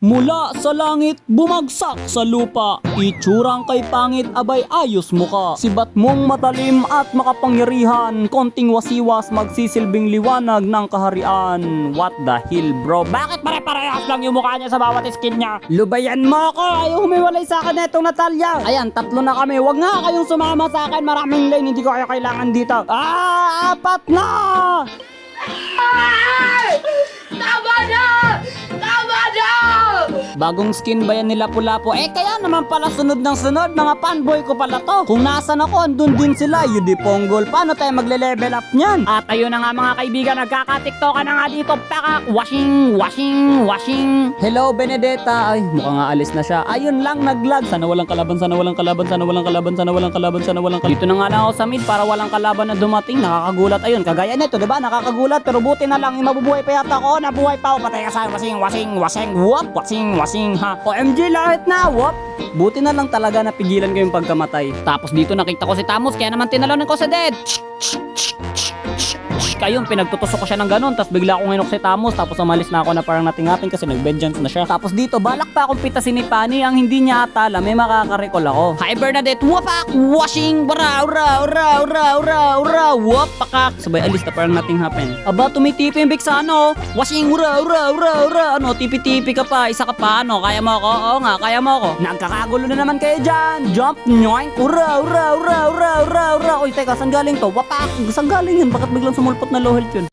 Mula sa langit, bumagsak sa lupa. Itsurang kay pangit, abay ayos mo ka. Sibat mong matalim at makapangyarihan, konting wasiwas magsisilbing liwanag ng kaharian. What the hell bro? Bakit pare-parehas lang yung mukha niya sa bawat skin niya? Lubayan mo ako! Ayaw humiwalay sa akin na itong Natalia. Ayan, 3 na kami. Wag nga kayong sumama sa akin. Maraming lane, hindi ko kayo kailangan dito. 4 na! Tama na! Tama na! Bagong skin ba yan nila Pulapo? Kaya naman pala sunod ng sunod. Mga fanboy ko pala to. Kung nasan ako, andun din sila. Yudi Ponggol. Paano tayo magle-level up niyan? At ayun na nga mga kaibigan, nagkaka-tiktokan na nga dito. Pakak! Washing! Hello Benedetta. Ay, mukhang nga alis na siya. Ayun lang, naglag. Sana walang kalaban. Dito na nga lang ako sa mid para walang kalaban na dumating. Nakakagulat. Ayun, kagaya nito, diba? Nakakagulat. Pero buti na lang, mabubuhay pa yata ako. Nabuhay pa ako. Patay ka sa wasing ha. OMG lahit na. Wop. Buti na lang talaga napigilan ko yung pagkamatay. Tapos dito nakita ko si Tamus, kaya naman tinalonan ko si Dead. Ayun, pinagtutusok ko siya ng ganun. Tapos bigla akong hinok si Tamus. Tapos umalis na ako na parang nating-ating kasi nag-vengeance na siya. Tapos dito, balak pa akong pitasin ni Pani. Ang hindi niya atala, may makaka-recall ako. Hi Bernadette, wapak! Washing! Wap! Pakak! Sabay alis na parang nothing happen. Aba, tumitipi yung Bixano. Washing! Ano, tipi-tipi ka pa. Isa ka pa, ano? Kaya mo ako? Oo nga, kaya mo ako. Nagkakagulo na naman kayo dyan. Jump! Nyoink! Uy, teka, saan galing to? Wapak! Saan galing yun? Bakit biglang sumulpot na low health yun?